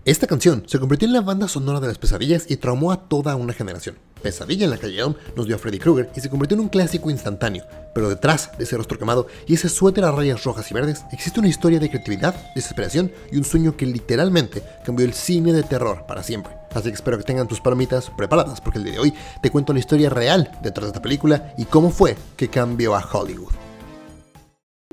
Esta canción se convirtió en la banda sonora de las pesadillas y traumó a toda una generación. Pesadilla en la calle Elm nos dio a Freddy Krueger y se convirtió en un clásico instantáneo, pero detrás de ese rostro quemado y ese suéter a rayas rojas y verdes existe una historia de creatividad, desesperación y un sueño que literalmente cambió el cine de terror para siempre. Así que espero que tengan tus palomitas preparadas porque el día de hoy te cuento la historia real detrás de esta película y cómo fue que cambió a Hollywood.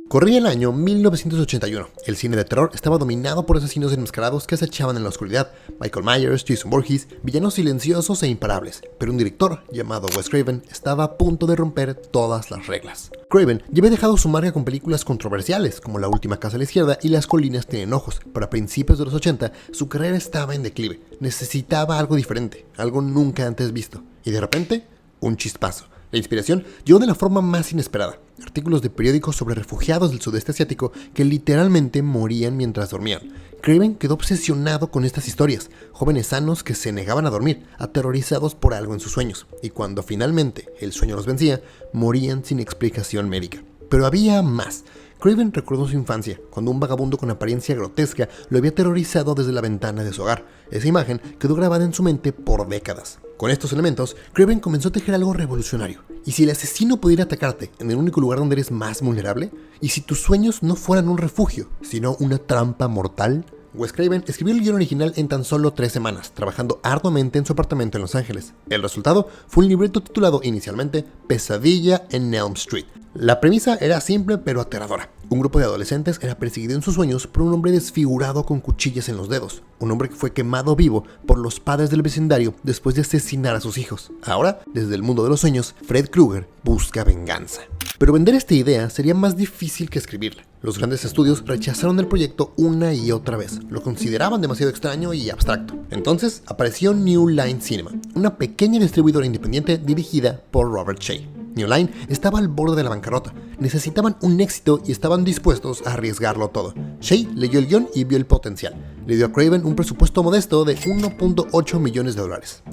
Corría el año 1981. El cine de terror estaba dominado por asesinos enmascarados que acechaban en la oscuridad. Michael Myers, Jason Voorhees, villanos silenciosos e imparables. Pero un director llamado Wes Craven estaba a punto de romper todas las reglas. Craven ya había dejado su marca con películas controversiales como La última casa a la izquierda y Las colinas tienen ojos, pero a principios de los 80 su carrera estaba en declive. Necesitaba algo diferente, algo nunca antes visto. Y de repente, un chispazo. La inspiración llegó de la forma más inesperada. Artículos de periódicos sobre refugiados del sudeste asiático que literalmente morían mientras dormían. Craven quedó obsesionado con estas historias, jóvenes sanos que se negaban a dormir, aterrorizados por algo en sus sueños, y cuando finalmente el sueño los vencía, morían sin explicación médica. Pero había más. Craven recordó su infancia, cuando un vagabundo con apariencia grotesca lo había aterrorizado desde la ventana de su hogar. Esa imagen quedó grabada en su mente por décadas. Con estos elementos, Craven comenzó a tejer algo revolucionario. ¿Y si el asesino pudiera atacarte en el único lugar donde eres más vulnerable? ¿Y si tus sueños no fueran un refugio, sino una trampa mortal? Wes Craven escribió el guion original en tan solo 3 semanas, trabajando arduamente en su apartamento en Los Ángeles. El resultado fue un libreto titulado inicialmente Pesadilla en Elm Street. La premisa era simple pero aterradora. Un grupo de adolescentes era perseguido en sus sueños por un hombre desfigurado con cuchillas en los dedos. Un hombre que fue quemado vivo por los padres del vecindario después de asesinar a sus hijos. Ahora, desde el mundo de los sueños, Fred Krueger busca venganza. Pero vender esta idea sería más difícil que escribirla. Los grandes estudios rechazaron el proyecto una y otra vez. Lo consideraban demasiado extraño y abstracto. Entonces apareció New Line Cinema, una pequeña distribuidora independiente dirigida por Robert Shaye. New Line estaba al borde de la bancarrota. Necesitaban un éxito y estaban dispuestos a arriesgarlo todo. Shaye leyó el guión y vio el potencial. Le dio a Craven un presupuesto modesto de $1.8 millones.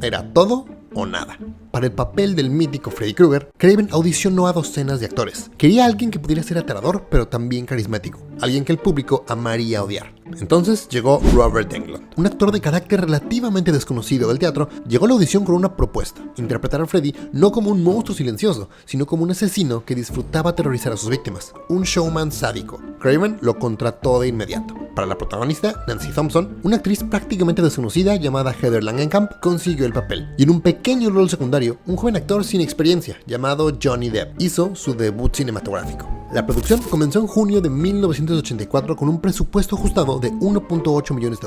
Era todo o nada. Para el papel del mítico Freddy Krueger, Craven audicionó a docenas de actores. Quería a alguien que pudiera ser aterrador, pero también carismático. Alguien que el público amaría odiar. Entonces llegó Robert Englund, un actor de carácter relativamente desconocido del teatro. Llegó a la audición con una propuesta: interpretar a Freddy no como un monstruo silencioso, sino como un asesino que disfrutaba aterrorizar a sus víctimas. Un showman sádico. Craven lo contrató de inmediato. Para la protagonista, Nancy Thompson, una actriz prácticamente desconocida llamada Heather Langenkamp consiguió el papel. Y en un pequeño rol secundario, un joven actor sin experiencia llamado Johnny Depp hizo su debut cinematográfico. La producción comenzó en junio de 1984 con un presupuesto ajustado de $1.8 millones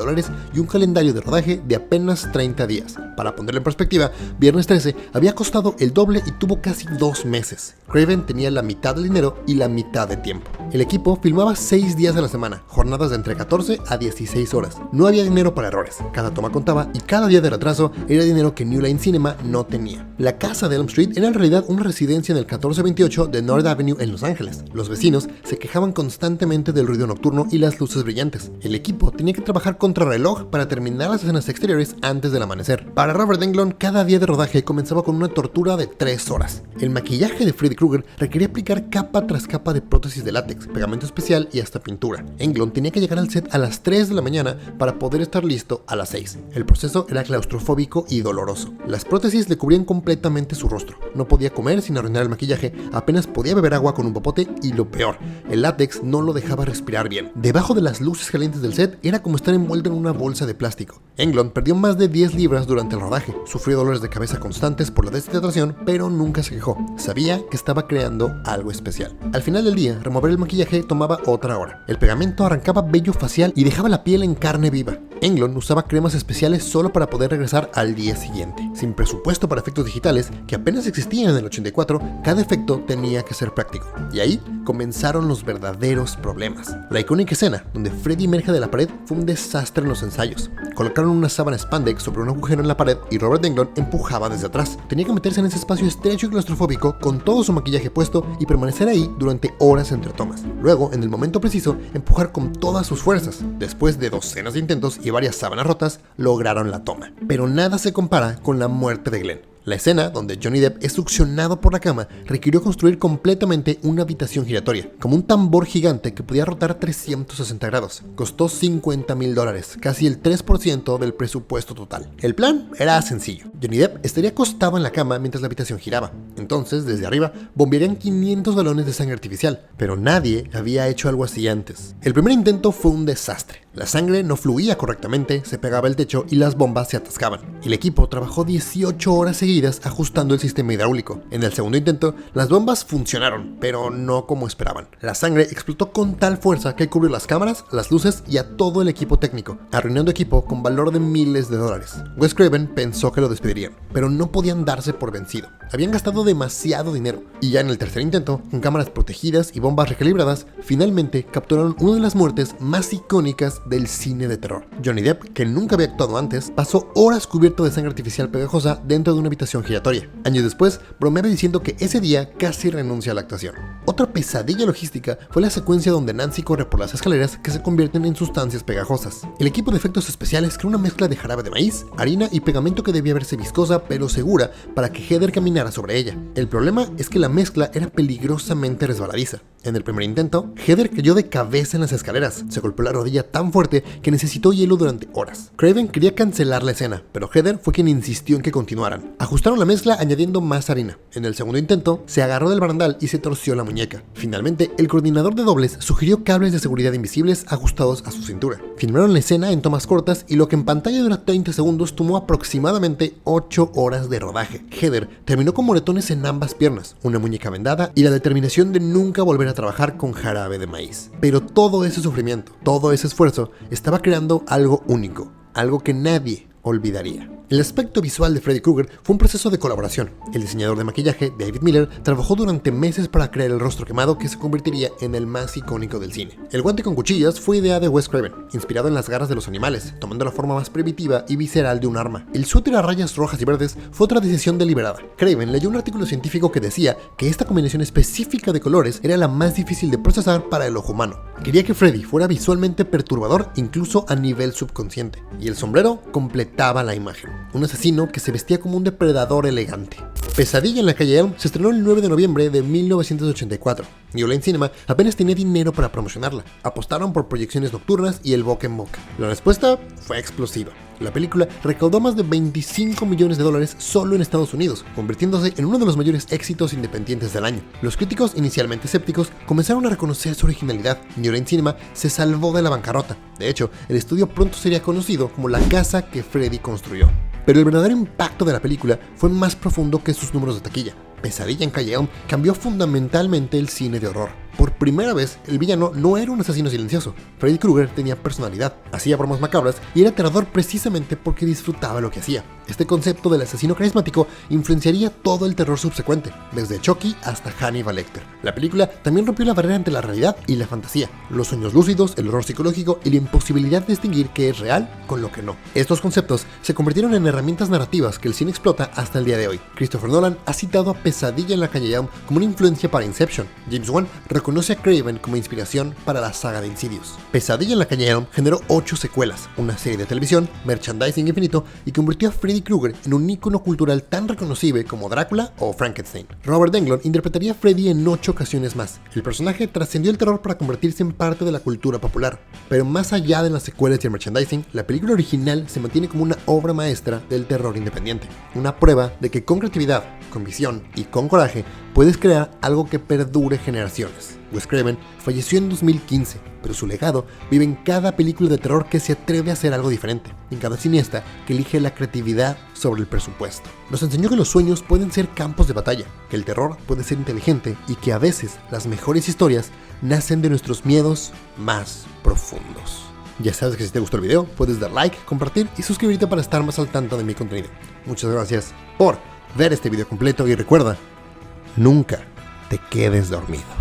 y un calendario de rodaje de apenas 30 días. Para ponerlo en perspectiva, Viernes 13 había costado el doble y tuvo casi 2 meses. Craven tenía la mitad del dinero y la mitad de tiempo. El equipo filmaba 6 días a la semana, jornadas de entre 14 a 16 horas. No había dinero para errores, cada toma contaba y cada día de retraso era dinero que New Line Cinema no tenía. La casa de Elm Street era en realidad una residencia en el 1428 de North Avenue en Los Ángeles. Los vecinos se quejaban constantemente del ruido nocturno y las luces brillantes. El equipo tenía que trabajar contra reloj para terminar las escenas exteriores antes del amanecer. Para Robert Englund, cada día de rodaje comenzaba con una tortura de 3 horas. El maquillaje de Freddy Krueger requería aplicar capa tras capa de prótesis de látex, pegamento especial y hasta pintura. Englund tenía que llegar al set a las 3 de la mañana para poder estar listo a las 6. El proceso era claustrofóbico y doloroso. Las prótesis le cubrían completamente su rostro. No podía comer sin arruinar el maquillaje, apenas podía beber agua con un popote y lo peor, el látex no lo dejaba respirar bien. Debajo de las luces calientes del set era como estar envuelto en una bolsa de plástico. Englund perdió más de 10 libras durante el rodaje, sufrió dolores de cabeza constantes por la deshidratación, pero nunca se quejó. Sabía que estaba creando algo especial. Al final del día, remover el maquillaje tomaba otra hora. El pegamento arrancaba vello facial y dejaba la piel en carne viva. Englund usaba cremas especiales solo para poder regresar al día siguiente. Sin presupuesto para efectos digitales, que apenas existían en el 84, cada efecto tenía que ser práctico. Y ahí comenzaron los verdaderos problemas. La icónica escena donde Freddy emerge de la pared fue un desastre en los ensayos. Colocaron una sábana spandex sobre un agujero en la pared y Robert Englund empujaba desde atrás. Tenía que meterse en ese espacio estrecho y claustrofóbico con todo su maquillaje puesto y permanecer ahí durante horas entre tomas. Luego, en el momento preciso, empujar con todas sus fuerzas. Después de docenas de intentos y varias sábanas rotas, lograron la toma. Pero nada se compara con la muerte de Glenn. La escena donde Johnny Depp es succionado por la cama requirió construir completamente una habitación giratoria, como un tambor gigante que podía rotar 360 grados. Costó $50,000, casi el 3% del presupuesto total. El plan era sencillo. Johnny Depp estaría acostado en la cama mientras la habitación giraba. Entonces, desde arriba, bombearían 500 galones de sangre artificial, pero nadie había hecho algo así antes. El primer intento fue un desastre. La sangre no fluía correctamente, se pegaba al techo y las bombas se atascaban. El equipo trabajó 18 horas seguidas ajustando el sistema hidráulico. En el segundo intento, las bombas funcionaron, pero no como esperaban. La sangre explotó con tal fuerza que cubrió las cámaras, las luces y a todo el equipo técnico, arruinando equipo con valor de miles de dólares. Wes Craven pensó que lo despedirían, pero no podían darse por vencido. Habían gastado demasiado dinero, y ya en el tercer intento, con cámaras protegidas y bombas recalibradas, finalmente capturaron una de las muertes más icónicas del cine de terror. Johnny Depp, que nunca había actuado antes, pasó horas cubierto de sangre artificial pegajosa dentro de una habitación giratoria. Años después, bromeaba diciendo que ese día casi renuncia a la actuación. Otra pesadilla logística fue la secuencia donde Nancy corre por las escaleras que se convierten en sustancias pegajosas. El equipo de efectos especiales creó una mezcla de jarabe de maíz, harina y pegamento que debía verse viscosa pero segura para que Heather caminara sobre ella. El problema es que la mezcla era peligrosamente resbaladiza. En el primer intento, Heather cayó de cabeza en las escaleras, se golpeó la rodilla tan fuerte que necesitó hielo durante horas. Craven quería cancelar la escena, pero Heather fue quien insistió en que continuaran. Ajustaron la mezcla añadiendo más harina. En el segundo intento, se agarró del barandal y se torció la muñeca. Finalmente, el coordinador de dobles sugirió cables de seguridad invisibles ajustados a su cintura. Filmaron la escena en tomas cortas y lo que en pantalla dura 30 segundos tomó aproximadamente 8 horas de rodaje. Heather terminó con moretones en ambas piernas, una muñeca vendada y la determinación de nunca volver a trabajar con jarabe de maíz. Pero todo ese sufrimiento, todo ese esfuerzo, estaba creando algo único, algo que nadie olvidaría. El aspecto visual de Freddy Krueger fue un proceso de colaboración. El diseñador de maquillaje, David Miller, trabajó durante meses para crear el rostro quemado que se convertiría en el más icónico del cine. El guante con cuchillas fue idea de Wes Craven, inspirado en las garras de los animales, tomando la forma más primitiva y visceral de un arma. El suéter a rayas rojas y verdes fue otra decisión deliberada. Craven leyó un artículo científico que decía que esta combinación específica de colores era la más difícil de procesar para el ojo humano. Quería que Freddy fuera visualmente perturbador incluso a nivel subconsciente, y el sombrero completaba la imagen. Un asesino que se vestía como un depredador elegante. Pesadilla en la calle Elm se estrenó el 9 de noviembre de 1984. New Line Cinema apenas tenía dinero para promocionarla. Apostaron por proyecciones nocturnas y el boca en boca. La respuesta fue explosiva. La película recaudó más de $25 millones solo en Estados Unidos, convirtiéndose en uno de los mayores éxitos independientes del año. Los críticos, inicialmente escépticos, comenzaron a reconocer su originalidad. New Line Cinema se salvó de la bancarrota. De hecho, el estudio pronto sería conocido como la casa que Freddy construyó. Pero el verdadero impacto de la película fue más profundo que sus números de taquilla. Pesadilla en Calle Elm cambió fundamentalmente el cine de horror. Por primera vez, el villano no era un asesino silencioso. Freddy Krueger tenía personalidad, hacía bromas macabras y era aterrador precisamente porque disfrutaba lo que hacía. Este concepto del asesino carismático influenciaría todo el terror subsecuente, desde Chucky hasta Hannibal Lecter. La película también rompió la barrera entre la realidad y la fantasía, los sueños lúcidos, el horror psicológico y la imposibilidad de distinguir qué es real con lo que no. Estos conceptos se convirtieron en herramientas narrativas que el cine explota hasta el día de hoy. Christopher Nolan ha citado a Pesadilla en la Calle Elm como una influencia para Inception. James Wan reconoce a Craven como inspiración para la saga de Insidious. Pesadilla en la Calle Elm generó 8 secuelas, una serie de televisión, merchandising infinito y convirtió a Freddy Krueger en un ícono cultural tan reconocible como Drácula o Frankenstein. Robert Englund interpretaría a Freddy en 8 ocasiones más. El personaje trascendió el terror para convertirse en parte de la cultura popular. Pero más allá de las secuelas y el merchandising, la película original se mantiene como una obra maestra del terror independiente. Una prueba de que con creatividad, con visión y con coraje puedes crear algo que perdure generaciones. Wes Craven falleció en 2015, pero su legado vive en cada película de terror que se atreve a hacer algo diferente, en cada cineasta que elige la creatividad sobre el presupuesto. Nos enseñó que los sueños pueden ser campos de batalla, que el terror puede ser inteligente y que a veces las mejores historias nacen de nuestros miedos más profundos. Ya sabes que si te gustó el video, puedes dar like, compartir y suscribirte para estar más al tanto de mi contenido. Muchas gracias por ver este video completo y recuerda, nunca te quedes dormido.